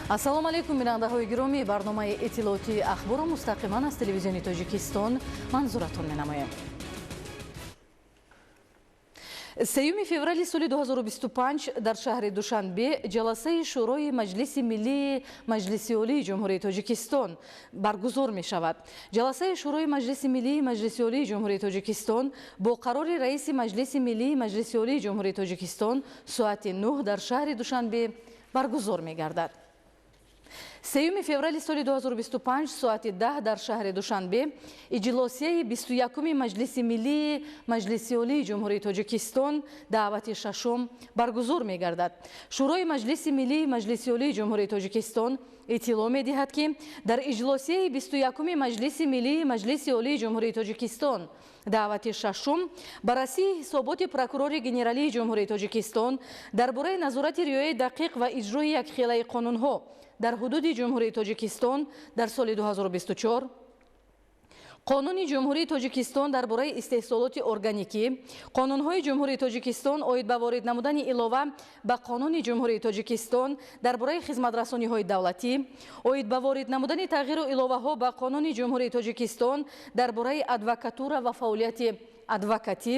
ассалому алайкум бинандаҳои гиромӣ, барномаи иттилоотии ахборро мустақиман аз телевизиони Тоҷикистон манзуратон менамоем. 3 феврали соли 2025 дар шаҳри Душанбе ҷаласаи шӯрои Маҷлиси миллии Маҷлиси олии ҷумҳурии Тоҷикистон баргузор мешавад. ҷаласаи шӯрои Маҷлиси миллии Маҷлиси олии ҷумҳурии Тоҷикистон бо қарори раиси Маҷлиси миллии Маҷлиси олии ҷумҳурии Тоҷикистон соати 9 дар шаҳри Душанбе баргузор мегардад. 3 феврали соли 2025 соати 10 дар шаҳри Душанбе иҷлосияи 21 Маҷлиси миллии Маҷлиси олии ҷумҳурии Тоҷикистон даъвати шашум баргузор мегардад. шӯрои Маҷлиси миллии Маҷлиси олии ҷумҳурии Тоҷикистон иттилоъ медиҳад ки дар иҷлосияи 21 Маҷлиси миллии Маҷлиси олии ҷумҳурии Тоҷикистон даъвати шашум ба расии ҳисоботи прокурори генералии ҷумҳурии Тоҷикистон дар бораи назорати риояи дақиқ ва иҷрои якхелаи қонунҳо дар ҳудуди ҷумҳурии Тоҷикистон дар соли 2024, қонуни ҷумҳурии Тоҷикистон дар бораи истеҳсолоти органикӣ, қонунҳои ҷумҳурии Тоҷикистон оид ба ворид намудани илова ба қонуни ҷумҳурии Тоҷикистон дар бораи хизматрасониҳои давлатӣ, оид ба ворид намудани тағйиру иловаҳо ба қонуни ҷумҳурии Тоҷикистон дар бораи адвокатура ва фаъолияти адвокатӣ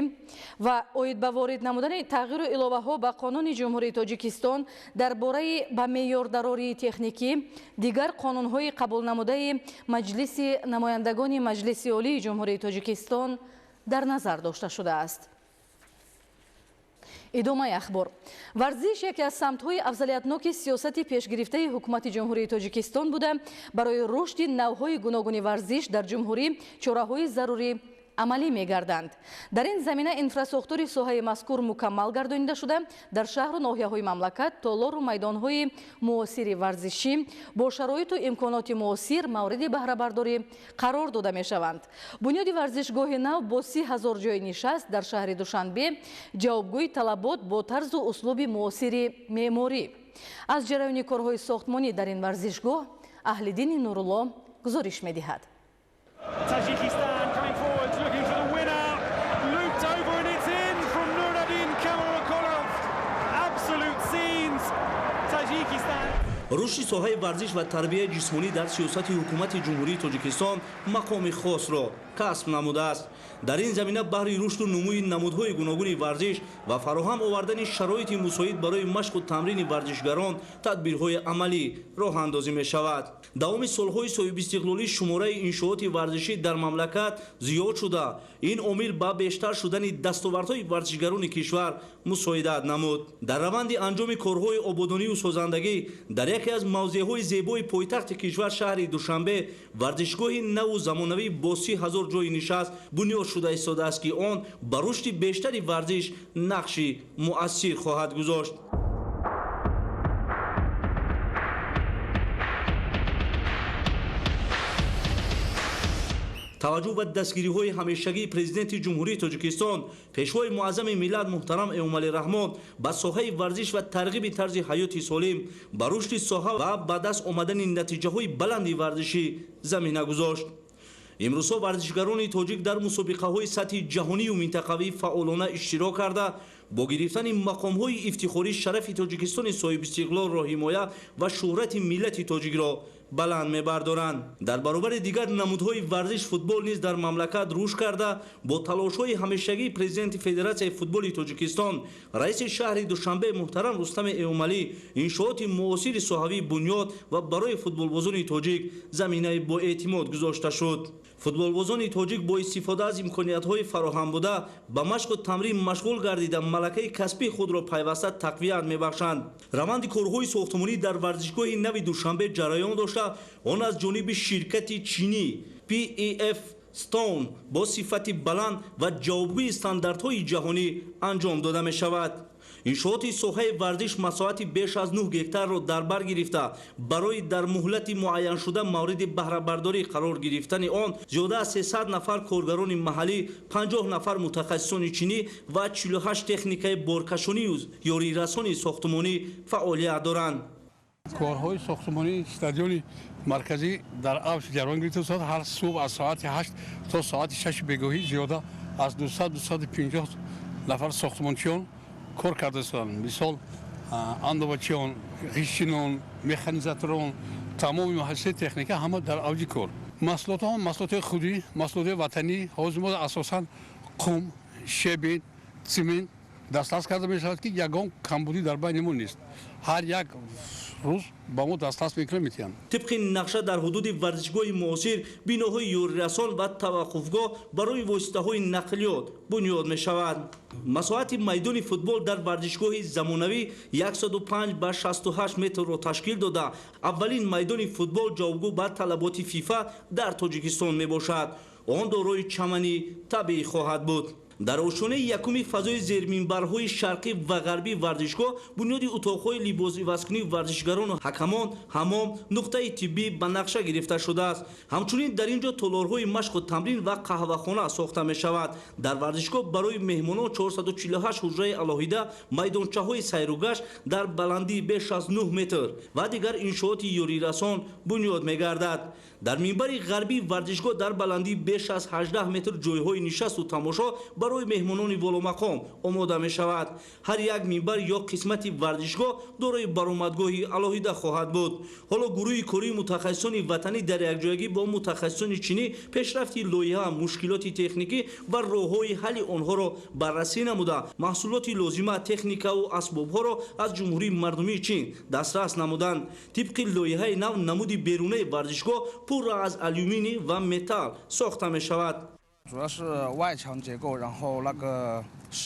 ва оид ба ворид намудани тағйиру иловаҳо ба қонуни ҷумҳурии Тоҷикистон дар бораи ба меъёрдарории техникӣ, дигар қонунҳои қабулнамудаи Маҷлиси намояндагони Маҷлиси олии ҷумҳурии Тоҷикистон дар назар дошта шудааст. идомаи ахбор. варзиш яке аз самтҳои афзалиятноки сиёсати пешгирифтаи ҳукумати ҷумҳурии Тоҷикистон буда барои рушди навъҳои гуногуни варзиш дар ҷумҳурӣ чораҳои зарурӣ амалӣ мегарданд. дар ин замина инфраструктури соҳаи мазкур мукаммал гардонида шуда дар шаҳру ноҳияҳои мамлакат толору майдонҳои муосири варзишӣ бо шароиту имконоти муосир мавриди баҳрабардорӣ қарор дода мешаванд. бунёди варзишгоҳи нав бо 30 000 ҷои нишаст дар шаҳри Душанбе ҷавобгӯи талабот бо тарзу услуби муосири меъморӣ. аз ҷараёни корҳои сохтмонӣ дар ин варзишгоҳ Аҳлиддини Нурулло гузориш медиҳад. рушди соҳаи варзиш ва тарбияи ҷисмонӣ дар сиёсати ҳукумати ҷумҳурии Тоҷикистон мақоми хосро касб намудааст. дар ин замина баҳри рушду нумӯи намудҳои гуногуни варзиш ва фароҳам овардани шароити мусоид барои машқу тамрини варзишгарон тадбирҳои амалӣ роҳандозӣ мешавад. давоми солҳои соҳибистиқлолӣ шумораи иншооти варзишӣ дар мамлакат зиёд шуда, ин омил ба бештар шудани дастовардҳои варзишгарони кишвар мусоидат намуд. дар раванди анҷоми корҳои ободониву созандагӣ дар яке аз мавзеъҳои зебои пойтахти кишвар шаҳри Душанбе варзишгоҳи наву замонавӣ бо 30 000 ҷои нишаст бунёд шуда истодааст ки он ба рушди бештари варзиш нақши муассир хоҳад гузошт. таваҷҷӯҳ ба дастгириҳои ҳамешагии президенти ҷумҳурии Тоҷикистон пешвои муаззами миллат муҳтарам Эмомалӣ Раҳмон ба соҳаи варзиш ва тарғиби тарзи ҳаёти солим ба рушди соҳа ва ба даст омадани натиҷаҳои баланди варзишӣ замина гузошт. имрӯзҳо варзишгарони тоҷик дар мусобиқаҳои сатҳи ҷаҳонию минтақавӣ фаъолона иштирок карда бо гирифтани мақомҳои ифтихорӣ шарафи Тоҷикистони соҳибистиқлолро ҳимоя ва шӯҳрати миллати тоҷикро баланд мебардоранд. дар баробари дигар намудҳои варзиш футбол низ дар мамлакат рушд карда бо талошҳои ҳамешагии президенти Федератсияи футболи Тоҷикистон раиси шаҳри Душанбе муҳтарам Рустами Эмомалӣ иншооти муосири соҳавӣ бунёд ва барои футболбозони тоҷик заминаи боэътимод гузошта шуд. футболбозони тоҷик бо истифода аз имкониятҳои фароҳам буда ба машқу тамрин машғул гардида малакаи касбии худро пайваста тақвият мебахшанд. раванди корҳои сохтмонӣ дар варзишгоҳи нави Душанбе ҷараён дошта, он аз ҷониби ширкати чинӣ PEF Stone бо сифати баланд ва ҷавобгӯи стандартҳои ҷаҳонӣ анҷом дода мешавад. иншооти соҳаи варзиш масоҳати беш аз 9 гектарро дар бар гирифта барои дар муҳлати муайяншуда мавриди баҳрабардорӣ қарор гирифтани он зиёда аз 300 нафар коргарони маҳаллӣ, 50 нафар мутахассисони чинӣ ва 48 техникаи боркашонию ёрирасони сохтмонӣ фаъолият доранд. корҳои сохтмонии стадиони марказӣ дар авж ҷараён гирифта соат ҳар субҳ аз соати 8 то соати 6 бегоҳӣ зиёда аз 200-250 нафар сохтмончиён кор карда истоданд. мисол андовачион, ғишчинон, механизаторон, тамоми муҳассиси техника ҳама дар авҷи кор. Маҳсулотҳо маҳсулоти худӣ, маҳсулоти ватанӣ, ҳозир мо асосан қум, шебин, цемент дастрас карда мешавад ки ягон камбудӣ дар байни мо нест. ҳар як рӯз ба мо дастрас мекунад метиҳанд. тибқи нақша дар ҳудуди варзишгоҳи муосир биноҳои ёрирасон ва таваққуфгоҳ барои воситаҳои нақлиёт бунёд мешавад. масоҳати майдони футбол дар варзишгоҳи замонавӣ 105 ба 68 метрро ташкил дода аввалин майдони футбол ҷавобгӯ ба талаботи фифа дар тоҷикистон мебошад. он дорои чамани табиӣ хоҳад буд. дар ошонаи якуми фазои зерминбарҳои шарқӣ ва ғарбии варзишгоҳ бунёди утоқҳои либосиваскунии варзишгарону ҳакамон, ҳаммом, нуқтаи тиббӣ ба нақша гирифта шудааст. ҳамчунин дар ин ҷо толорҳои машқу тамрин ва қаҳвахона сохта мешавад. дар варзишгоҳ барои меҳмонон 448 ҳуҷраи алоҳида, майдончаҳои сайругашт дар баландии беш аз 9 метр ва дигар иншооти ёрирасон бунёд мегардад. дар минбари ғарбии варзишгоҳ дар баландии беш аз 18 метр ҷойҳои нишасту тамошо барои меҳмонони воломақом омода мешавад. ҳар як минбар ё қисмати варзишгоҳ дорои баромадгоҳи алоҳида хоҳад буд. ҳоло гурӯҳи кории мутахассисони ватанӣ дар якҷоягӣ бо мутахассисони чинӣ пешрафти лоиҳа, мушкилоти техникӣ ва роҳҳои ҳалли онҳоро баррасӣ намуда, маҳсулоти лозима, техникаву асбобҳоро аз ҷумҳурии мардумии чин дастрас намуданд. тибқи лоиҳаи нав намуди берунаи варзишгоҳ пурра аз алюминий ва металл сохта мешавад.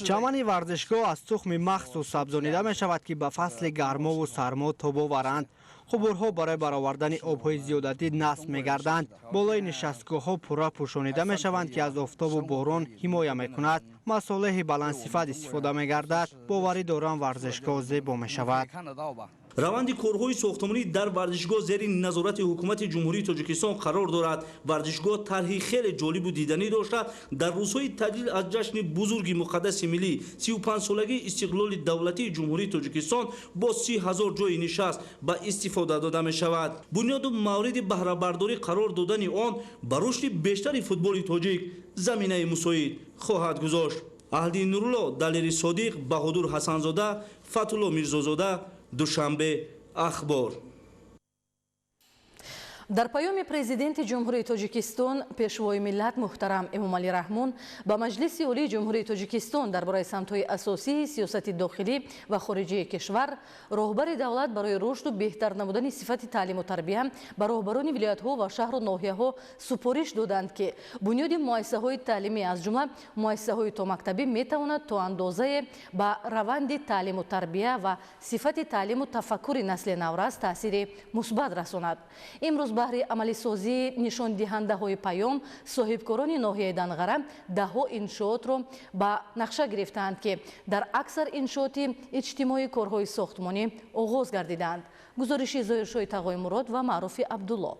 чамани варзишгоҳ аз тухми махсус сабзонида мешавад ки ба фасли гармову сармо тобо баранд. қубурҳо барои баровардани обҳои зиёдатӣ насб мегарданд. болои нишастгоҳҳо пурра пӯшонида мешаванд ки аз офтобу борон ҳимоя мекунад. масолеҳи баландсифат истифода мегардад. боварӣ дорам варзишгоҳ зебо мешавад. раванди корҳои сохтмонӣ дар варзишгоҳ зери назорати ҳукумати ҷумҳурии тоҷикистон қарор дорад. варзишгоҳ тарҳи хеле ҷолибу диданӣ дошта. дар рӯзҳои таҷлил аз ҷашни бузурги муқаддаси миллӣ 35-солагии истиқлоли давлатии ҷумҳурии тоҷикистон бо 30 000 ҷойи нишаст ба истифода дода мешавад. бунёду мавриди баҳрабардорӣ қарор додани он ба рушди бештари футболи тоҷик заминаи мусоид хоҳад гузошт. аҳди нурулло, далери содиқ, баҳодур ҳасанзода, фатулло мирзозода, душанбе ахбор. дар паёми президенти ҷумҳурии тоҷикистон пешвои миллат муҳтарам Эмомалӣ Раҳмон ба Маҷлиси олии ҷумҳурии тоҷикистон дар бораи самтҳои асосии сиёсати дохилӣ ва хориҷии кишвар, роҳбари давлат барои рушду беҳтар намудани сифати таълиму тарбия ба роҳбарони вилоятҳо ва шаҳру ноҳияҳо супориш доданд ки бунёди муассисаҳои таълимӣ аз ҷумла муассисаҳои томактабӣ метавонад то андозае ба раванди таълиму тарбия ва сифати таълиму тафаккури насли наврас таъсири мусбат расонад. имрӯз баҳри амалисозии нишондиҳандаҳои паём, соҳибкорони ноҳияи Данғара даҳҳо иншоотро ба нақша гирифтаанд ки дар аксар иншооти иҷтимоӣ корҳои сохтмонӣ оғоз гардиданд. гузориши Зоиршои Тағои Мурод ва Маъруфи Абдулло.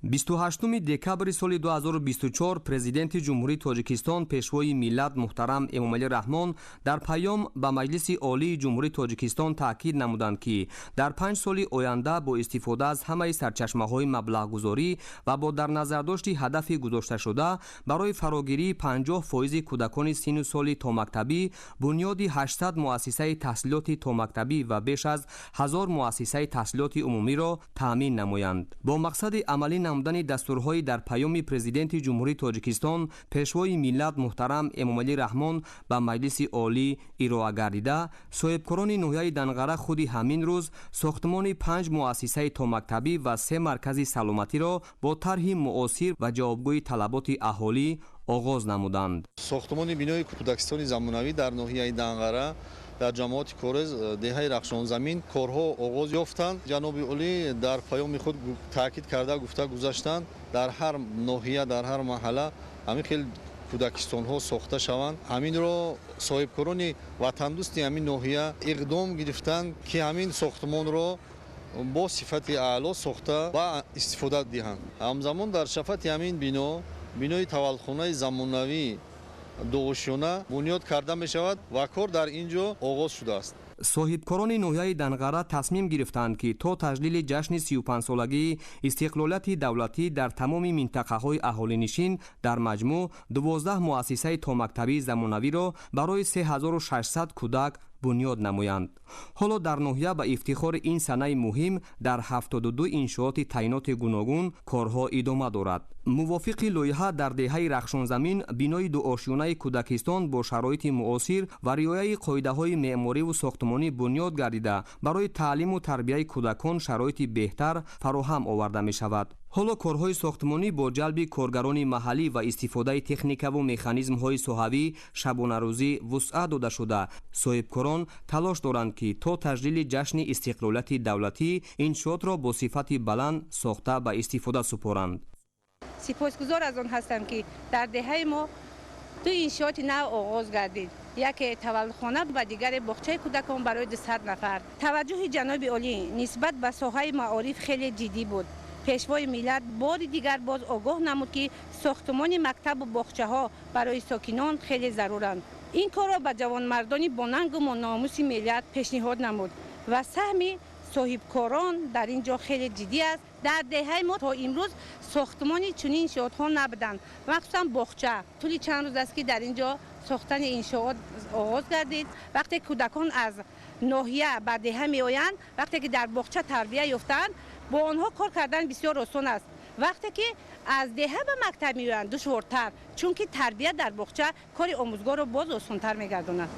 28 декабри соли 2024 президенти ҷумҳурии тоҷикистон пешвои миллат муҳтарам Эмомалӣ Раҳмон дар паём ба Маҷлиси олии ҷумҳурии тоҷикистон таъкид намуданд ки дар 5 соли оянда бо истифода аз ҳамаи сарчашмаҳои маблағгузорӣ ва бо дар назардошти ҳадафи гузошташуда барои фарогирии 50% кӯдакони синну соли томактабӣ бунёди 800 муассисаи таҳсилоти томактабӣ ва беш аз 1000 муассисаи таҳсилоти умумиро таъмин намоянд. бо мақсади амалӣ намудани дастурҳои дар паёми президенти ҷумҳурии тоҷикистон пешвои миллат муҳтарам Эмомалӣ Раҳмон ба Маҷлиси олӣ ироа гардида, соҳибкорони ноҳияи Данғара худи ҳамин рӯз сохтмони 5 муассисаи томактабӣ ва 3 маркази саломатиро бо тарҳи муосир ва ҷавобгӯи талаботи аҳолӣ оғоз намуданд. сохтмони бинои кӯдакистони замонавӣ дар ноҳияи Данғара дар ҷамоати Корез деҳаи Рахшонзамин корҳо оғоз ёфтанд. ҷаноби олӣ дар паёми худ таъкид карда гуфта гузаштанд дар ҳар ноҳия, дар ҳар маҳалла ҳамин хел кӯдакистонҳо сохта шаванд. ҳаминро соҳибкорони ватандӯсти ҳамин ноҳия иқдом гирифтанд ки ҳамин сохтмонро бо сифати аъло сохта ва истифода диҳанд. ҳамзамон дар шафати ҳамин бинои таваллухонаи замонавӣ дуошёна бунёд карда мешавад ва кор дар ин ҷо оғоз шудааст. соҳибкорони ноҳияи Данғара тасмим гирифтанд ки то таҷлили ҷашни 35-солагии истиқлолияти давлатӣ дар тамоми минтақаҳои аҳолинишин дар маҷмӯъ 12 муассисаи томактабии замонавиро барои 3600 кӯдак бунёд намоянд. ҳоло дар ноҳия ба ифтихори ин санаи муҳим дар 72 иншооти таъйиноти гуногун корҳо идома дорад. мувофиқи лоиҳа дар деҳаи рахшонзамин бинои дуошюнаи кӯдакистон бо шароити муосир ва риояи қоидаҳои меъмориву сохтмонӣ бунёд гардида барои таълиму тарбияи кӯдакон шароити беҳтар фароҳам оварда мешавад. ҳоло корҳои сохтмонӣ бо ҷалби коргарони маҳаллӣ ва истифодаи техникаву механизмҳои соҳавӣ шабонарӯзӣ вусъат дода шуда, соҳибкорон талош доранд ки то таҷлили ҷашни истиқлолияти давлатӣ иншоотро бо сифати баланд сохта ба истифода супоранд. сипосгузор аз он ҳастам ки дар деҳаи мо ду иншооти нав оғоз гардид. яке таваллудхона ва дигаре боғчаи кӯдакон барои 200 нафар. таваҷҷӯҳи ҷаноби олӣ нисбат ба соҳаи маориф хеле ҷиддӣ буд. пешвои миллат бори дигар боз огоҳ намуд ки сохтмони мактабу боғчаҳо барои сокинон хеле заруранд. ин корро ба ҷавонмардони бонангу номуси миллат пешниҳод намуд ва саҳми соҳибкорон дар ин ҷо хеле ҷиддӣ аст. дар деҳаи мо то имрӯз сохтмони чунин иншоотҳо набуданд, махсусан боғча. тӯли чанд рӯз аст ки дар ин ҷо сохтани иншоот оғоз гардид. вақте кӯдакон аз ноҳия ба деҳа меоянд, вақте ки дар боғча тарбия ёфтаанд, бо онҳо кор кардан бисёр осон аст. вақте ки аз деҳа ба мактаб меоянд душвортар, чунки тарбия дар боғча кори омӯзгорро боз осонтар мегардонад.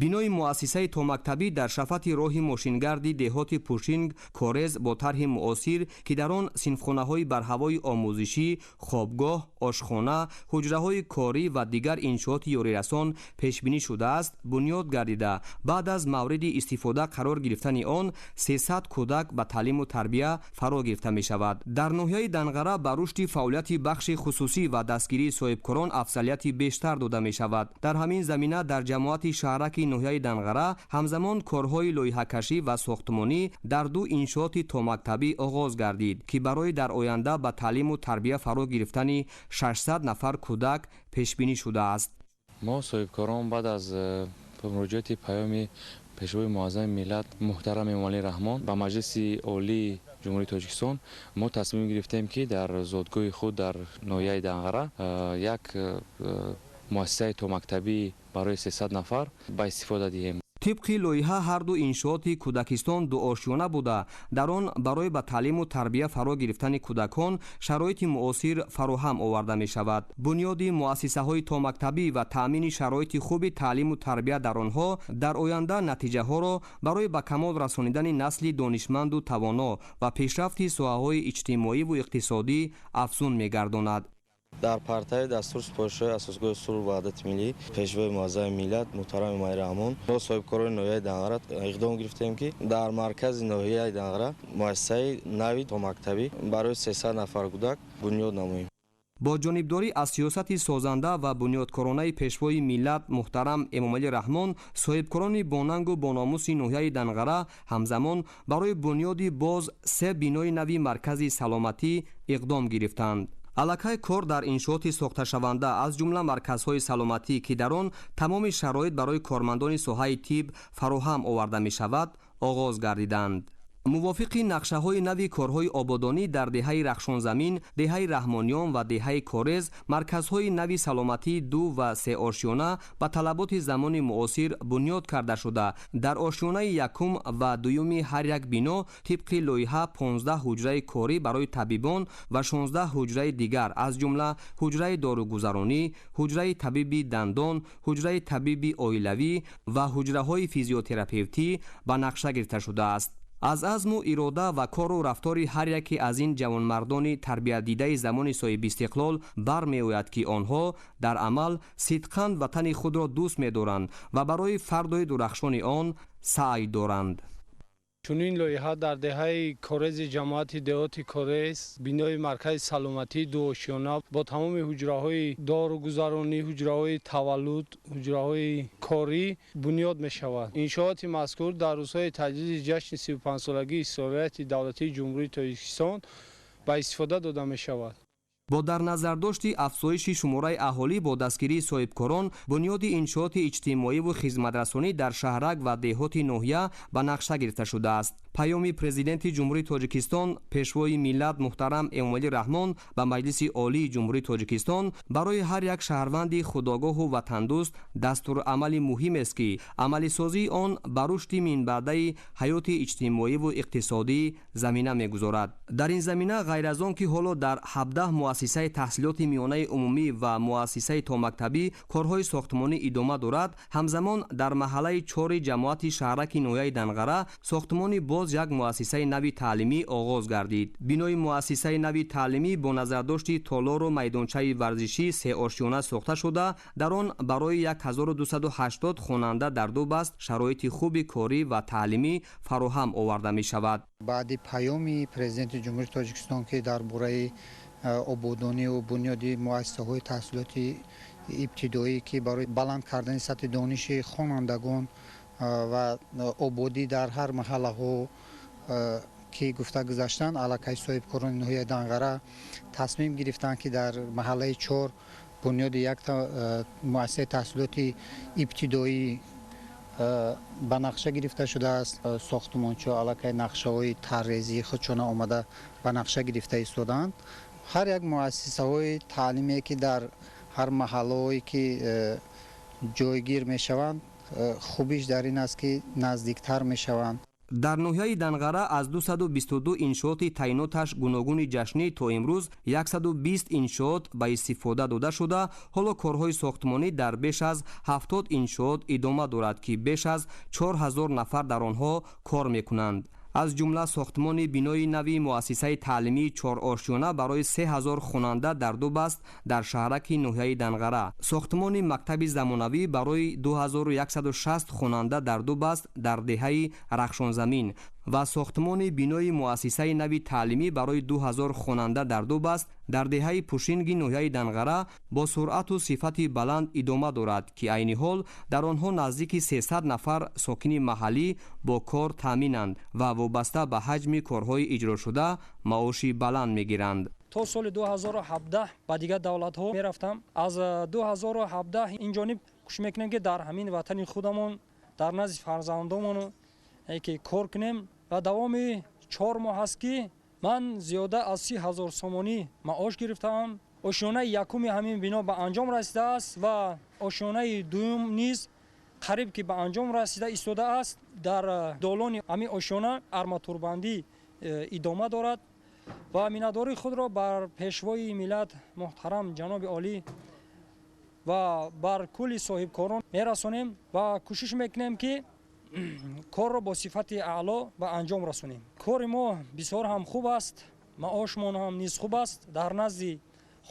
бинои муассисаи томактабӣ дар шафати роҳи мошингарди деҳоти Пушинг Корез бо тарҳи муосир ки дар он синфхонаҳои барҳавои омӯзишӣ, хобгоҳ, ошхона, ҳуҷраҳои корӣ ва дигар иншооти ёрирасон пешбинӣ шудааст, бунёд гардида баъд аз мавриди истифода қарор гирифтани он 300 кӯдак ба таълиму тарбия фаро гирифта мешавад. дар ноҳияи Данғара ба рушди фаъолияти бахши хусусӣ ва дастгирии соҳибкорон афзалияти бештар дода мешавад. дар ҳамин замина дар ҷамоати шаҳраки ноҳияи Данғара ҳамзамон корҳои лоиҳакашӣ ва сохтмонӣ дар ду иншооти томактабӣ оғоз гардид ки барои дар оянда ба таълиму тарбия фаро гирифтани 600 нафар кӯдак пешбинӣ шудааст. мо соҳибкорон баъд аз муроҷиати паёми пешвои муаззами миллат муҳтарам Эмомалӣ Раҳмон ба Маҷлиси олии ҷумҳурии Тоҷикистон мо тасмим гирифтем ки дар зодгоҳи худ дар ноҳияи Данғара як муассисаи томактабӣ барои 300 нафар ба истифода диҳем. тибқи лоиҳа ҳарду иншооти кӯдакистон дуошёна буда дар он барои ба таълиму тарбия фаро гирифтани кӯдакон шароити муосир фароҳам оварда мешавад. бунёди муассисаҳои томактабӣ ва таъмини шароити хуби таълиму тарбия дар онҳо дар оянда натиҷаҳоро барои ба камол расонидани насли донишманду тавоно ва пешрафти соҳаҳои иҷтимоиву иқтисодӣ афзун мегардонад. дар партаи дастур супоришҳои асосгоҳи сулҳу ваҳдати миллӣ пешвои муаззами миллат муҳтарам Эмомалӣ Раҳмон мо соҳибкорони ноҳияи Данғара иқдом гирифтем ки дар маркази ноҳияи Данғара муассисаи нави томактабӣ барои 300 нафар кӯдак бунёд намоем. бо ҷонибдорӣ аз сиёсати созанда ва бунёдкоронаи пешвои миллат муҳтарам Эмомалӣ Раҳмон, соҳибкорони бонангу бономуси ноҳияи Данғара ҳамзамон барои бунёди боз 3 бинои нави маркази саломатӣ иқдом гирифтанд. аллакай кор дар иншооти сохташаванда аз ҷумла марказҳои саломатӣ ки дар он тамоми шароит барои кормандони соҳаи тиб фароҳам оварда мешавад оғоз гардиданд. мувофиқи нақшаҳои нави корҳои ободонӣ дар деҳаи рахшонзамин, деҳаи раҳмониён ва деҳаи корез, марказҳои нави саломатӣ 2 ва 3 ошёна ба талаботи замони муосир бунёд карда шуда, дар ошёнаи якум ва дуюми ҳар як бино тибқи лоиҳа 15 ҳуҷраи корӣ барои табибон ва 16 ҳуҷраи дигар аз ҷумла ҳуҷраи дорugузаронӣ, ҳуҷраи табиби дандон, ҳуҷраи табиби оилавӣ ва ҳуҷраҳои физиотерапевтӣ ба нақша гирифта шудааст. аз азму ирода ва кору рафтори ҳар яке аз ин ҷавонмардони тарбиятдидаи замони соҳибистиқлол бармеояд ки онҳо дар амал сидқан ватани худро дӯст медоранд ва барои фардои дурахшони он саъй доранд. чунин лоиҳа дар деҳаи корези ҷамоати деҳоти Корез бинои маркази саломатии дуошёна бо тамоми ҳуҷраҳои дорugузаронӣ, ҳуҷраҳои таваллуд, ҳуҷраҳои корӣ бунёд мешавад. иншооти мазкур дар рӯзҳои таҷлили ҷашни 35-солагии истиқлолияти давлатии ҷумҳурии Тоҷикистон ба истифода дода мешавад. бо дар назардошти афзоиши шумораи аҳолӣ бо дастгирии соҳибкорон бунёди иншооти иҷтимоиву хизматрасонӣ дар шаҳрак ва деҳоти ноҳия ба нақша гирифта шудааст. паёми президенти ҷумҳурии тоҷикистон пешвои миллат муҳтарам эмомалӣ раҳмон ба маҷлиси олии ҷумҳурии тоҷикистон барои ҳар як шаҳрванди худогоҳу ватандӯст дастурамали муҳимест ки амалисозии он ба рушди минбаъдаи ҳаёти иҷтимоиву иқтисодӣ замина мегузорад. дар ин замина ғайр аз он ки ҳоло дар 17 муассисаи таҳсилоти миёнаи умумӣ ва муассисаи томактабӣ корҳои сохтмонӣ идома дорад, ҳамзамон дар маҳаллаи 4 ҷамоати шаҳраки ноҳияи Данғара сохтмони боз як муассисаи нави таълимӣ оғоз гардид. бинои муассисаи нави таълимӣ бо назардошти толору майдончаи варзишӣ сеошёна сохта шуда, дар он барои 1280 хонанда дар ду баст шароити хуби корӣ ва таълимӣ фароҳам оварда мешавад. баъди паёми президенти ҷумҳурии тоҷикистон ки дар бораи ободонию бунёди муассисаҳои таҳсилоти ибтидоӣ ки барои баланд кардани сатҳи дониши хонандагон ва ободӣ дар ҳар маҳаллаҳо ки гуфта гузаштанд, аллакай соҳибкорони ноҳияи Данғара тасмим гирифтанд ки дар маҳаллаи 4 бунёди якта муассисаи таҳсилоти ибтидоӣ ба нақша гирифта шудааст. сохтмончиҳо аллакай нақшаҳои таррезии худшона омада ба нақша гирифта истоданд. ҳар як муассисаҳои таълиме ки дар ҳар маҳаллаҳое ки ҷойгир мешаванд, хубиш дар ин аст ки наздиктар мешаванд. дар ноҳияи Данғара аз 222 иншооти таъйиноташ гуногуни ҷашнӣ то имрӯз 120 иншоот ба истифода дода шуда, ҳоло корҳои сохтмонӣ дар беш аз 70 иншоот идома дорад ки беш аз 4000 нафар дар онҳо кор мекунанд. аз ҷумла сохтмони бинои нави муассисаи таълимии 4 ошёна барои 3000 хонанда дар ду баст дар шаҳраки ноҳияи Данғара, сохтмони мактаби замонавӣ барои 2160 хонанда дар ду баст дар деҳаи Рахшонзамин ва сохтмони бинои муассисаи нави таълимӣ барои 2000 хонанда дар ду баст дар деҳаи Пушинги ноҳияи Данғара бо суръату сифати баланд идома дорад ки айни ҳол дар онҳо наздики 300 нафар сокини маҳаллӣ бо кор таъминанд ва вобаста ба ҳаҷми корҳои иҷрошуда маоши баланд мегиранд. то соли 2017 ба дигар давлатҳо мерафтам. аз 2017 инҷониб кӯшиш мекунем ки дар ҳамин ватани худамон дар назди фарзандомон ки кор кунем ва давоми 4 моҳ аст ки ман зиёда аз 30,000 сомонӣ маош гирифтаам. ошёнаи якуми ҳамин бино ба анҷом расидааст ва ошёнаи дуюм низ қариб ки ба анҷом расида истодааст. дар долони ҳамин ошёна арматурбандӣ идома дорад ва миннатдории худро бар пешвои миллат муҳтарам ҷаноби олӣ ва бар кулли соҳибкорон мерасонем ва кӯшиш мекунем ки корро бо сифати аъло ба анҷом расонем. кори мо бисёр ҳам хуб аст, маошмон ҳам низ хуб аст. дар назди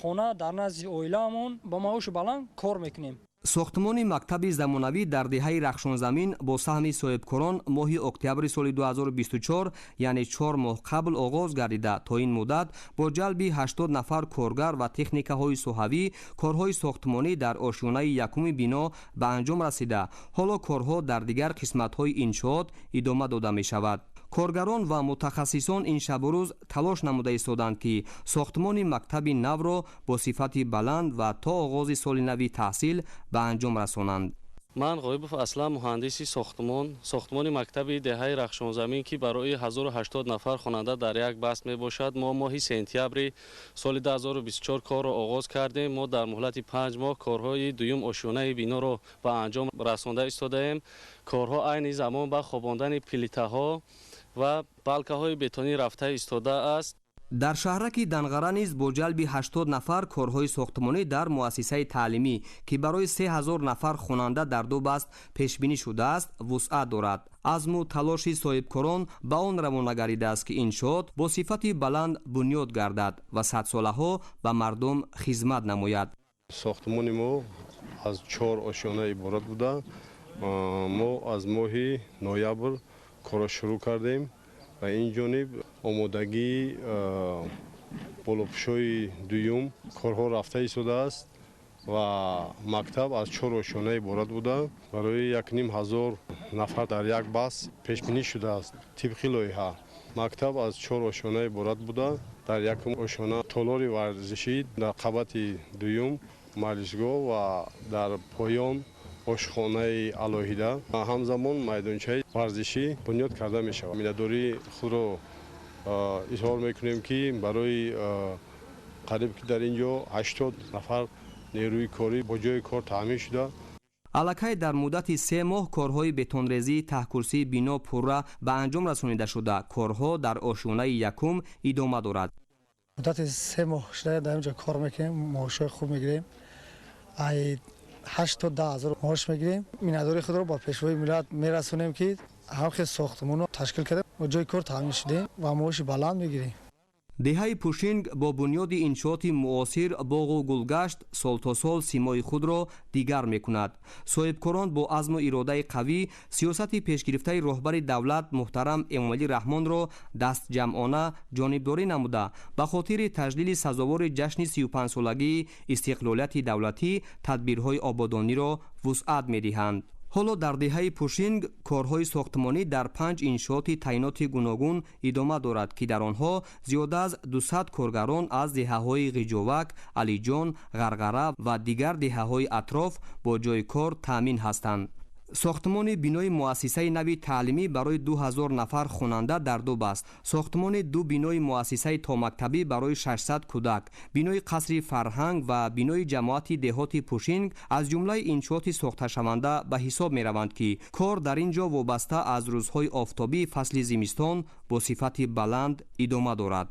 хона, дар назди оилаамон ба маоши баланд кор мекунем. сохтмони мактаби замонавӣ дар деҳаи Рахшонзамин бо саҳми соҳибкорон моҳи октябри соли 2024, яъне 4 моҳ қабл оғоз гардида, то ин муддат бо ҷалби 80 нафар коргар ва техникаҳои соҳавӣ корҳои сохтмонӣ дар ошёнаи якуми бино ба анҷом расида, ҳоло корҳо дар дигар қисматҳои иншоот идома дода мешавад. коргарон ва мутахассисон ин шабу рӯз талош намуда истоданд ки сохтмони мактаби навро бо сифати баланд ва то оғози соли нави таҳсил ба анҷом расонанд. ман Ғоибов Аслан, муҳандиси сохтмони мактаби деҳаи Рахшонзамин ки барои 1080 нафар хонанда дар як баст мебошад, мо моҳи сентябри соли 2024 корро оғоз кардем. мо дар муҳлати 5 моҳ корҳои дуюм ошёнаи биноро ба анҷом расонда истодаем. корҳо айни замон ба хобондани плитаҳо ва балкаҳои бетонӣ рафта истода аст. дар шаҳраки Данғара низ бо ҷалби 80 нафар корҳои сохтмонӣ дар муассисаи таълимӣ ки барои 3000 нафар хонанда дар ду баст пешбинӣ шудааст вусъат дорад. азму талоши соҳибкорон ба он равона гардидааст ки иншоот бо сифати баланд бунёд гардад ва садсолаҳо ба мардум хизмат намояд. сохтмони мо аз 4 ошёна иборат буда. мо аз моҳи ноябр корро шурӯъ кардем ва ин ҷониб омодагии болопӯшои дуюм корҳо рафта истодааст ва мактаб аз 4 ошёна иборат буда. барои 1500 нафар дар як бас пешбинӣ шудааст тибқи лоиҳа. мактаб аз 4 ошонаи иборат буда дар якум ошона толори варзишӣ, дар қабати дуюм маҷлисгоҳ ва дар поён ошхонаи алоҳида ҳамзамон майдончаи варзишӣ бунёд карда мешавад. миннатдории худро изҳор мекунем ки барои қариб ки дар ин ҷо 80 нафар нерӯи корӣ бо ҷои кор таъмин шуда. аллакай дар муддати 3 моҳ корҳои бетонрезӣ, таҳкурсии бино пурра ба анҷом расонида шуда, корҳо дар ошонаи якум идома дорад. муддати 3 моҳ шуда дар инҷо кор мекунем, маошҳои хуб мегирем. ай 8 то 10 ҳазор маош мегирем. миннатдории худро ба пешвои миллат мерасонем ки ҳамхел сохтмонро ташкил кардем, бо ҷои кор таъмин шудем ва маоши баланд мегирем. деҳаи пушинг бо бунёди иншооти муосир боғу гулгашт солтосол симои худро дигар мекунад. соҳибкорон бо азму иродаи қавӣ сиёсати пешгирифтаи роҳбари давлат муҳтарам эмомалӣ раҳмонро дастҷамъона ҷонибдорӣ намуда ба хотири таҷлили сазовори ҷашни 35-солагии истиқлолияти давлатӣ тадбирҳои ободониро вусъат медиҳанд. ҳоло дар деҳаи пушинг корҳои сохтмонӣ дар 5 иншооти таъйиноти гуногун идома дорад ки дар онҳо зиёда аз 200 коргарон аз деҳаҳои ғиҷовак, алиҷон, ғарғара ва дигар деҳаҳои атроф бо ҷойи кор таъмин ҳастанд. сохтмони бинои муассисаи нави таълимӣ барои 2000 нафар хонанда дар Дуб аст. сохтмони 2 бинои муассисаи томактабӣ барои 600 кӯдак, бинои қасри фарҳанг ва бинои ҷамоати деҳоти пушинг аз ҷумлаи иншооти сохташаванда ба ҳисоб мераванд ки кор дар ин ҷо вобаста аз рӯзҳои офтобии фасли зимистон бо сифати баланд идома дорад.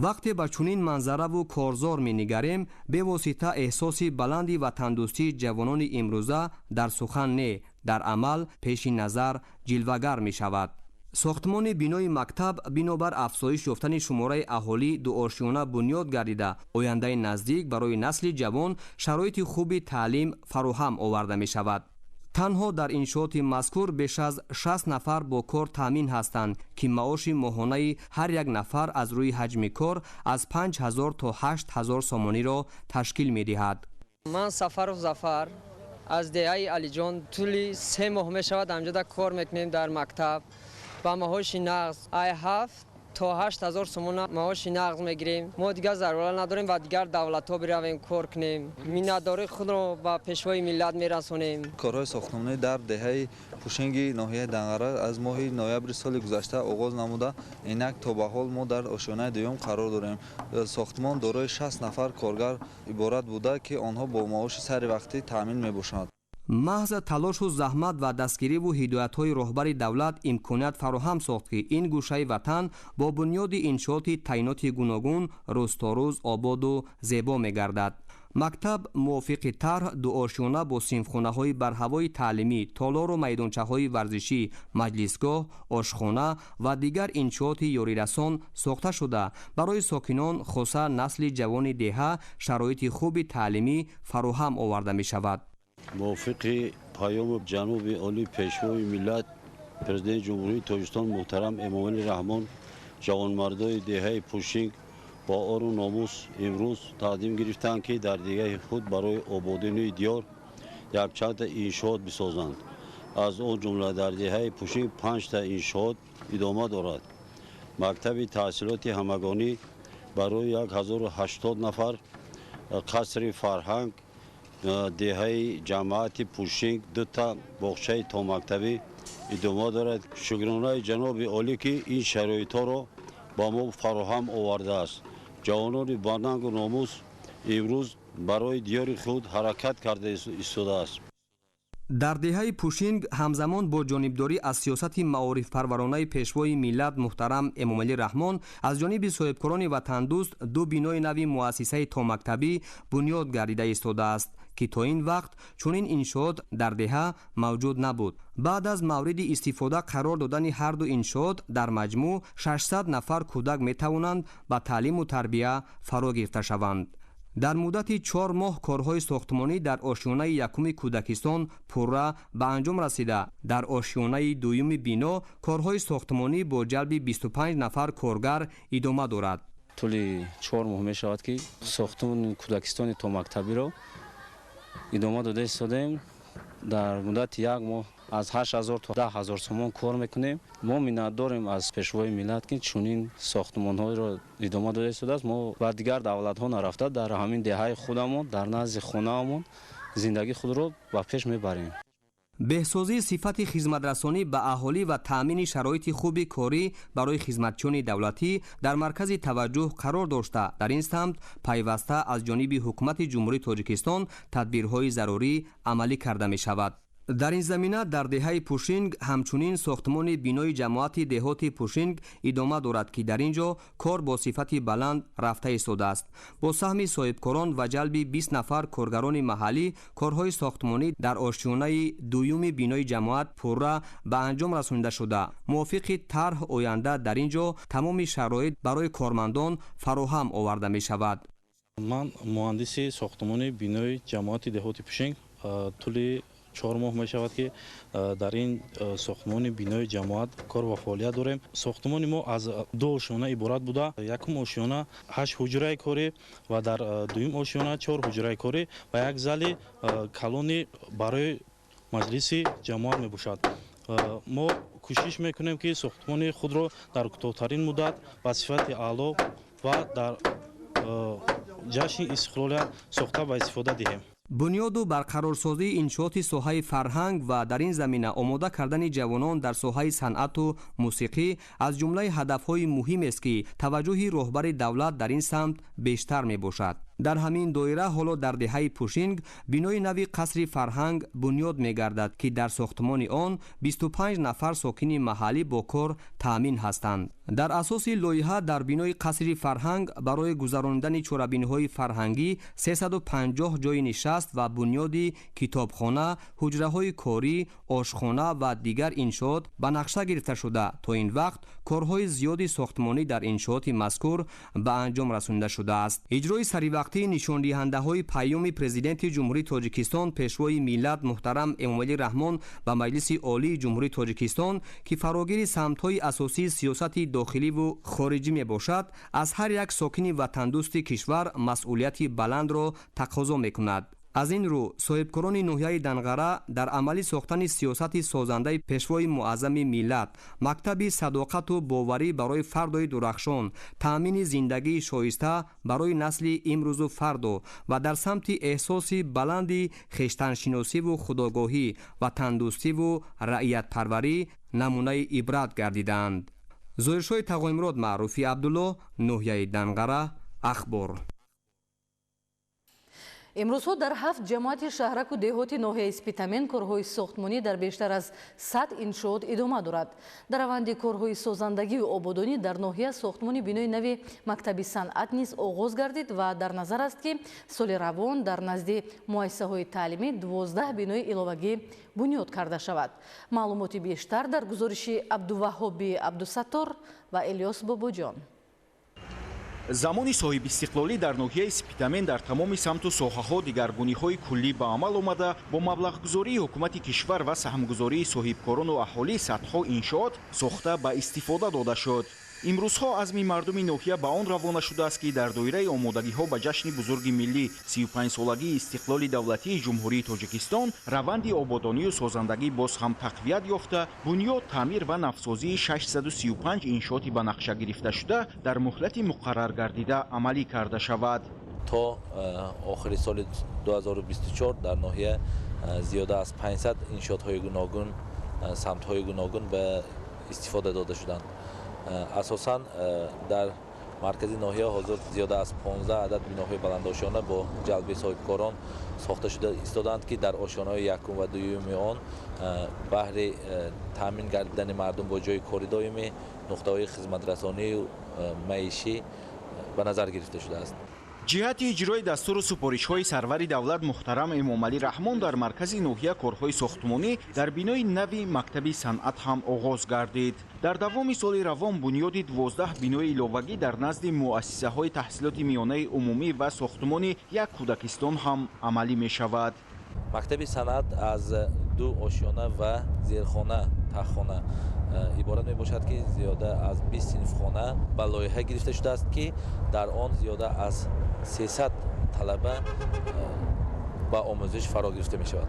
вақте ба чунин манзараву корзор менигарем, бевосита эҳсоси баланди ватандӯстии ҷавонони имрӯза дар сухан не, дар амал пеши назар ҷилвагар мешавад. сохтмони бинои мактаб бинобар афзоиш ёфтани шумораи аҳолӣ дуошиёна бунёд гардида ояндаи наздик барои насли ҷавон шароити хуби таълим фароҳам оварда мешавад. танҳо дар иншооти мазкур беш аз 60 нафар бо кор таъмин ҳастанд ки маоши моҳонаи ҳар як нафар аз рӯи ҳаҷми кор аз 5000 то 8000 сомониро ташкил медиҳад. ман Сафаров Зафар аз деҳаи Алиҷон тӯли 3 моҳ мешавад амҷода кор мекунем дар мактаб ба маоши нағз ай 7 то 8000 сомон маоши нағз мегирем. мо дигар зарурат надорем ва дигар давлатҳо биравем кор кунем. миннатдории худро ба пешвои миллат мерасонем. корҳои сохтмонӣ дар деҳаи пушинги ноҳияи Данғара аз моҳи ноябри соли гузашта оғоз намуда инак то ба ҳол мо дар ошонаи дуюм қарор дорем. сохтмон дорои 60 нафар коргар иборат буда ки онҳо бо маоши сайривақтӣ таъмин мебошанд. маҳз талошу заҳмат ва дастгириву ҳидоятҳои роҳбари давлат имконият фароҳам сохт ки ин гӯшаи ватан бо бунёди иншооти таъйиноти гуногун рӯзторӯз ободу зебо мегардад. мактаб мувофиқи тарҳ дуошиёна бо синфхонаҳои барҳавои таълимӣ, толору майдончаҳои варзишӣ, маҷлисгоҳ, ошхона ва дигар иншооти ёрирасон сохта шуда барои сокинон хоса насли ҷавони деҳа шароити хуби таълимӣ фароҳам оварда мешавад. мувофиқи паёми ҷаноби олӣ пешвои миллат президенти ҷумҳурии тоҷикистон муҳтарам эмомалӣ раҳмон ҷавонмардои деҳаи пушинг با آر و ناموس امروز تقدیم گرفتند که در دیگه خود برای آبادانی دیار یک چند تا انشاءات بسازند. از آن جمله در دهه پوشینگ 5 تا انشاءات ادامه دارد. مکتب تحصیلات همگانی برای 1080 نفر، قصر فرهنگ، دهه جماعت پوشینگ 2 تا باغچه تا مکتبی ادامه دارد. شکرانه جناب عالی که این شرایط را با ما فراهم آورده است. جوانان با ننگ و ناموس امروز برای دیار خود حرکت کرده ایستاده است. дар деҳаи пушинг ҳамзамон бо ҷонибдорӣ аз сиёсати маорифпарваронаи пешвои миллат муҳтарам эмомалӣ раҳмон аз ҷониби соҳибкорони ватандӯст 2 бинои нави муассисаи томактабӣ бунёд гардида истодааст ки то ин вақт чунин иншоот дар деҳа мавҷуд набуд. баъд аз мавриди истифода қарор додани ҳарду иншоот дар маҷмӯъ 600 нафар кӯдак метавонанд ба таълиму тарбия фаро гирифта шаванд. дар муддати 4 моҳ корҳои сохтмонӣ дар ошиёнаи якуми кӯдакистон пурра ба анҷом расида. дар ошиёнаи дуюми бино корҳои сохтмонӣ бо ҷалби 25 нафар коргар идома дорад. тӯли 4 моҳ мешавад ки сохтмони кӯдакистони то мактабиро идома дода истодем. дар муддати 1 моҳ аз 8000 то 10000 сомон кор мекунем. мо миннатдорем аз пешвои миллат ки чунин сохтмонҳоро идома дода истодааст. мо ба дигар давлатҳо нарафта дар ҳамин деҳаи худамон дар назди хонаамон зиндагии худро ба пеш мебарем. беҳсозии сифати хизматрасонӣ ба аҳолӣ ва таъмини шароити хуби корӣ барои хизматчиёни давлатӣ дар маркази таваҷҷӯҳ қарор дошта, дар ин самт пайваста аз ҷониби ҳукумати ҷумҳурии Тоҷикистон тадбирҳои зарурӣ амалӣ карда мешавад. дар ин замина дар деҳаи Пушинг ҳамчунин сохтмони бинои ҷамоати деҳоти Пушинг идома дорад ки дар ин ҷо кор бо сифати баланд рафта истодааст. бо саҳми соҳибкорон ва ҷалби 20 нафар коргарони маҳаллӣ корҳои сохтмонӣ дар ошиёнаи дуюми бинои ҷамоат пурра ба анҷом расонида шуда. мувофиқи тарҳ оянда дар ин ҷо тамоми шароит барои кормандон фароҳам оварда мешавад. ман муҳандиси сохтмони бинои ҷамоати деҳоти Пушинг тӯли 4 моҳ мешавад ки дар ин сохтмони бинои ҷамоат кор ва фаъолият дорем. сохтмони мо аз 2 ошиёна иборат буда, якум ошиёна 8 ҳуҷраи корӣ ва дар дуюм ошиёна 4 ҳуҷраи корӣ ва як зали калони барои маҷлиси ҷамоат мебошад. мо кӯшиш мекунем ки сохтмони худро дар кӯтоҳтарин муддат ба сифати аъло ва дар ҷашни истиқлолият сохта ба истифода диҳем. бунёду барқарорсозии иншооти соҳаи фарҳанг ва дар ин замина омода кардани ҷавонон дар соҳаи санъату мусиқӣ аз ҷумлаи ҳадафҳои муҳимест ки таваҷҷӯҳи роҳбари давлат дар ин самт бештар мебошад. дар ҳамин доира ҳоло дар деҳаи Пушинг бинои нави қасри фарҳанг бунёд мегардад ки дар сохтмони он 25 нафар сокини маҳаллӣ бо кор таъмин ҳастанд. дар асоси лоиҳа дар бинои қасри фарҳанг барои гузарондани чорабиниҳои фарҳангӣ 350 ҷойи нишаст ва бунёди китобхона, ҳуҷраҳои корӣ, ошхона ва дигар иншоот ба нақша гирифта шуда. то ин вақт корҳои зиёди сохтмонӣ дар иншооти мазкур ба анҷом расонида шудааст. иҷрои саривақтии нишондиҳандаҳои паёми президенти ҷумҳурии Тоҷикистон пешвои миллат муҳтарам Эмомалӣ Раҳмон ба Маҷлиси Олии Ҷумҳурии Тоҷикистон ки фарогири самтҳои асосии сиёсати дохиливу хориҷӣ мебошад, аз ҳар як сокини ватандӯсти кишвар масъулияти баландро тақозо мекунад. аз ин рӯ соҳибкорони ноҳияи Данғара дар амалӣ сохтани сиёсати созандаи пешвои муаззами миллат, мактаби садоқату боварӣ барои фардои дурахшон, таъмини зиндагии шоиста барои насли имрӯзу фарду ва дар самти эҳсоси баланди хештаншиносиву худогоҳӣ ва тандурустиву раъиятпарварӣ намунаи ибрат гардидаанд. зоиршоҳи тағоимрод Маъруфи Абдулло, ноҳияи Данғара, ахбор. имрӯзҳо дар 7 ҷамоати шаҳраку деҳоти ноҳияи Спитамен корҳои сохтмонӣ дар бештар аз 100 иншоот идома дорад. дар раванди корҳои созандагию ободонӣ дар ноҳия сохтмони бинои нави мактаби санъат низ оғоз гардид ва дар назар аст ки соли равон дар назди муассисаҳои таълимӣ 12 бинои иловагӣ бунёд карда шавад. маълумоти бештар дар гузориши Абдуваҳоби Абдусаттор ва Илёс Бобоҷон. замони соҳибистиқлолӣ дар ноҳияи Спитамен дар тамоми самту соҳаҳо дигаргуниҳои куллӣ ба амал омада, бо маблағгузории ҳукумати кишвар ва саҳмгузории соҳибкорону аҳолӣ садҳо иншоот сохта ба истифода дода шуд. имрӯзҳо азми мардуми ноҳия ба он равона шудааст ки дар доираи омодагиҳо ба ҷашни бузурги миллӣ 35-солагии истиқлоли давлатии ҷумҳурии Тоҷикистон раванди ободонию созандагӣ боз ҳам тақвият ёфта, бунёд, таъмир ва навсозии 635 иншооти ба нақша гирифта шуда дар муҳлати муқаррар гардида амалӣ карда шавад. то охири соли 2024 дар ноҳия зиёда аз 500 иншоотҳои гуногун, самтҳои гуногун ба истифода дода шуданд. асосан дар маркази ноҳия ҳозир зиёда аз 15 адад биноҳои баландошона бо ҷалби соҳибкорон сохта шуда истоданд ки дар ошонаҳои якум ва дуюми он баҳри таъмин гардидани мардум бо ҷои кори доимӣ, нуқтаҳои хизматрасонию маишӣ ба назар гирифта шудааст. ҷиҳати иҷрои дастуру супоришҳои сарвари давлат муҳтарам Эмомалӣ Раҳмон дар маркази ноҳия корҳои сохтмонӣ дар бинои нави мактаби санъат ҳам оғоз гардид. дар давоми соли равон бунёди 12 бинои иловагӣ дар назди муассисаҳои таҳсилоти миёнаи умумӣ ва сохтмони як кӯдакистон ҳам амалӣ мешавад. мактаби санъат аз 2 ошиёна ва зерхона таххона иборат мебошад ки зиёда аз 20 синфхона ба лоиҳа гирифта шудааст ки дар он зиёда аз 300 талаба ба омӯзиш фаро гирифта мешавад.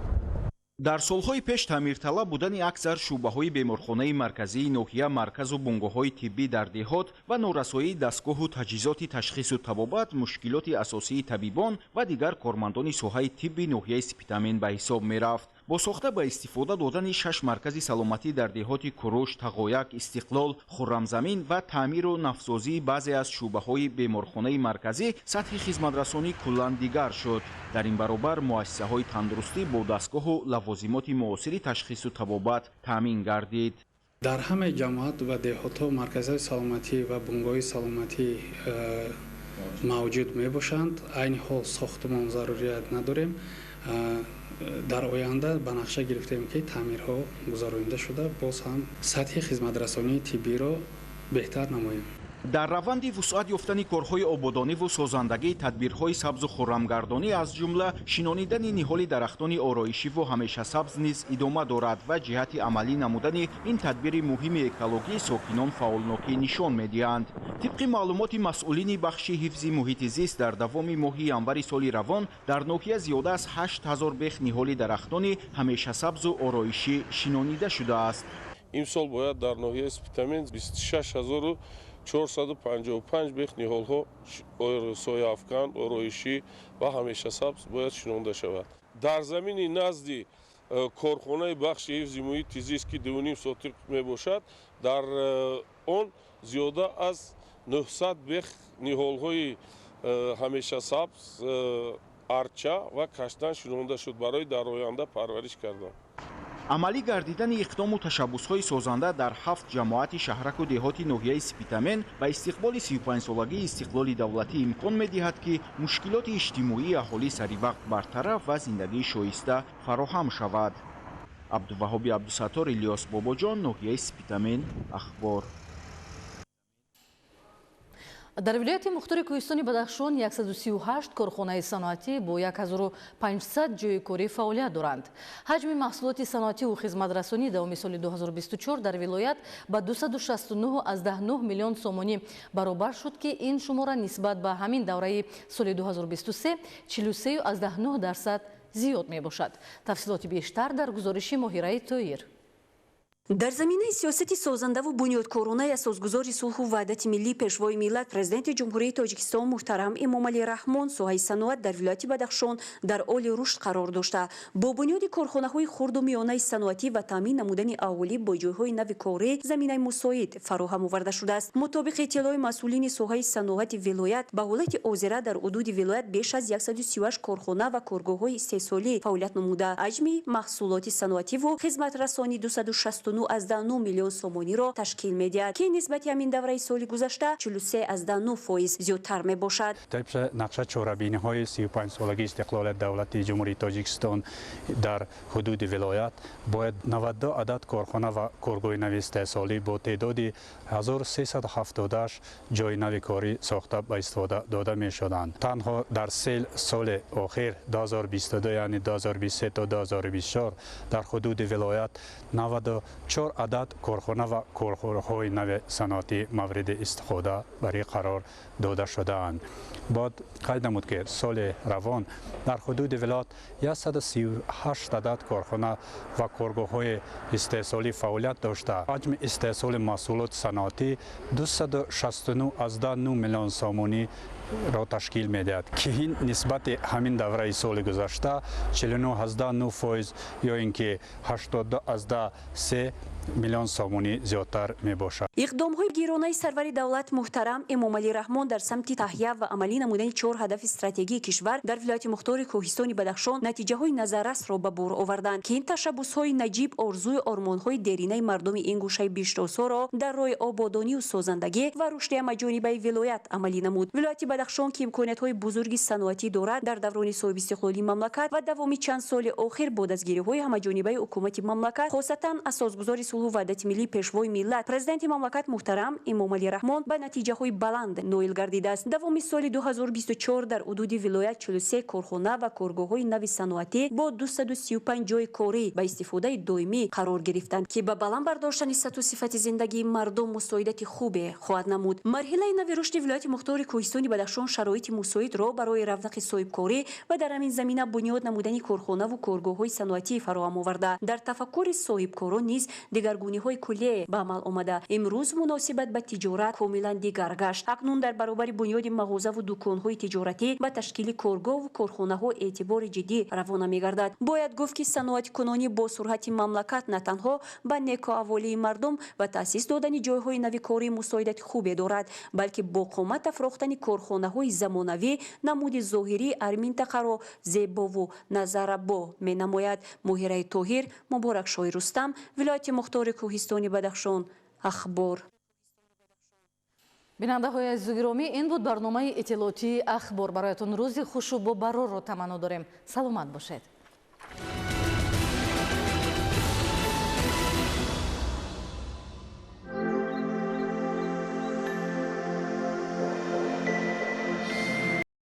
дар солҳои пеш таъмирталаб будани аксар шӯъбаҳои беморхонаи марказии ноҳия, марказу бунгоҳҳои тиббӣ дар деҳот ва норасоии дастгоҳу таҷҳизоти ташхису табобат мушкилоти асосии табибон ва дигар кормандони соҳаи тибби ноҳияи Сипитамен ба ҳисоб мерафт. бо сохта ба истифода додани 6 маркази саломатӣ дар деҳоти Куруш, Тағояк, Истиқлол, Хуррамзамин ва таъмиру навсозии баъзе аз шӯъбаҳои беморхонаи марказӣ сатҳи хизматрасонӣ куллан дигар шуд. дар ин баробар муассисаҳои тандурустӣ бо дастгоҳу лавозимоти муосири ташхису табобат таъмин гардид. дар ҳамаи ҷамоат ва деҳотҳо марказҳои саломатӣ ва бунгоҳи саломатӣ мавҷуд мебошанд. айни ҳол сохтмон зарурият надорем. дар оянда ба нақша гирифтем ки таъмирҳо гузаронида шуда боз ҳам сатҳи хизматрасонии тиббиро беҳтар намоем. дар раванди вусъат ёфтани корҳои ободониву созандагии тадбирҳои сабзу хуррамгардонӣ аз ҷумла шинонидани ниҳоли дарахтони ороишиву ҳамешасабз низ идома дорад ва ҷиҳати амалӣ намудани ин тадбири муҳими экологии сокинон фаъолнокӣ нишон медиҳанд. тибқи маълумоти масъулини бахши ҳифзи муҳити зист дар давоми моҳи январи соли равон дар ноҳия зиёда аз 8000 бех ниҳоли дарахтони ҳамешасабзу ороишӣ шинонида шудааст. имсол бояд дар ноҳияи Сипитамен 26455 бех ниҳолҳо сояафкан, ороишӣ ва ҳамешасабз бояд шинонда шавад. дар замини назди корхонаи бахши ҳифзи муҳити зист ки 2.5 сотиқ мебошад, дар он зиёда аз 900 бех ниҳолҳои ҳамешасабз, арча ва каштан шинонда шуд барои дар оянда парвариш кардан. амалӣ гардидани иқдому ташаббусҳои созанда дар 7 ҷамоати шаҳраку деҳоти ноҳияи Сипитамен ба истиқболи 35-солагии истиқлоли давлатӣ имкон медиҳад ки мушкилоти иҷтимоии аҳолӣ саривақт бартараф ва зиндагии шоиста фароҳам шавад. абдуваҳоби абдусаттор, Илёс Бобоҷон, ноҳияи Сипитамен, ахбор. дар вилояти мухтори кӯҳистони Бадахшон 138 корхонаи саноатӣ бо 1500 ҷойи корӣ фаъолият доранд. ҳаҷми маҳсулоти саноативу хизматрасонӣ давоми соли 2024 дар вилоят ба 269,9 миллион сомонӣ баробар шуд ки ин шумора нисбат ба ҳамин давраи соли 2023 43,9% зиёд мебошад. тафсилоти бештар дар гузориши Моҳираи Тоир. дар заминаи сиёсати созандаву бунёдкоронаи асосгузори сулҳу ваҳдати миллӣ пешвои миллат президенти ҷумҳурии Тоҷикистон муҳтарам Эмомалӣ Раҳмон соҳаи саноат дар вилояти Бадахшон дар оли рушд қарор дошта бо бунёди корхонаҳои хурду миёнаи саноатӣ ва таъмин намудани аҳолӣ бо ҷойҳои нави корӣ заминаи мусоид фароҳам оварда шудааст. мутобиқи иттилои масъулини соҳаи саноати вилоят ба ҳолати озира дар ҳудуди вилоят беш аз 138 корхона ва коргоҳҳои истеҳсолӣ фаъолият намуда ҳаҷми маҳсулоти саноативу хизматрасонӣ 269,9 миллион сомониро ташкил медиҳад ки нисбати ҳамин давраи соли гузашта 43,9% зиёдтар мебошад. طبق نقشه چهاربینی‌های 35 سالگی استقلال دولت جمهوری تاجیکستان در حدود ولایت باید 92 عدد کارخانه و کارگاه نوی استحصالی با تعداد 1378 جای نوی کاری ساخته به استفاده داده می‌شدند. تنها در سال آخر 2022 یعنی 2023 تا 2024 در حدود ولایت 94 عدد کارخانه و کارخانه‌های نوی صنعتی مورد استفاده برای قرار داده شده‌اند. باید قید نمود که سال روان در حدود ولایت 138 عدد کارخانه و کارگاه‌های استحصالی فعالیت داشته. حجم استحصال محصولات صنعتی 269,9 میلیون سامانی را تشکیل میدهد که این نسبت همین دوره سال گذشته 49,9% یا اینکه 82,3 میلیون سامانی زیادتر می باشد. اقدام‌های گیرانه سرور دولت محترم امامعلی رحمان در سمت تهیه و عملی نمودن 4 هدف استراتژیک کشور در ولایت مختار کوهستان بدخشان نتیجه‌های نظررس را به بار آوردند که این تشبس‌های نجیب آرزوی آرمان‌های دیرینه مردم این گوشه بیشترسا را در راه آبادانی و سازندگی و رشد همه‌جانبه ولایت عملی نمود. ولایت بدخشان که امکانات‌های بزرگی صنعتی دارد در دوران صاحب استقلالی مملکت و دوامی چند سال اخیر با دستگیری‌های همه‌جانبه حکومت مملکت خاصتاً اساسگذاری сулҳу ваҳдати миллӣ пешвои миллат президенти мамлакат муҳтарам эмомалӣ раҳмон ба натиҷаҳои баланд ноил гардидааст. Давоми соли 2024 дар ҳудуди вилоят 43 корхона ва коргоҳҳои нави саноатӣ бо 235 ҷойи корӣ ба истифодаи доимӣ қарор гирифтанд, ки ба баланд бардоштани сатҳу сифати зиндагии мардум мусоидати хубе хоҳад намуд. Марҳилаи нави рушди вилояти мухтори Кӯҳистони Бадахшон шароити мусоидро барои равнақи соҳибкорӣ ва дар ҳамин замина бунёд намудани корхонаву коргоҳҳои саноатӣ фароҳам оварда, дар тафаккури соҳибкорон низ дигаргуниҳои куллие ба амал омада. имрӯз муносибат ба тиҷорат комилан дигар гашт. акнун дар баробари бунёди мағозаву дуконҳои тиҷоратӣ ва ташкили коргоҳу корхонаҳо эътибори ҷиддӣ равона мегардад. бояд гуфт ки саноаткунонӣ бо суръати мамлакат на танҳо ба некоаволии мардум ва таъсис додани ҷойҳои нави корӣ мусоидати хубе дорад, балки бо қомат афрохтани корхонаҳои замонавӣ намуди зоҳирии арминтақаро зебову назарабо менамояд. моҳираи тоҳир, муборакшоҳи рустам, вилояти мухтори Кӯҳистони Бадахшон. ахбор. бинандаҳои азизу гиромӣ, ин буд барномаи иттилоотии ахбор. бароятон рӯзи хушу бо барорро таманно дорем. саломат бошед.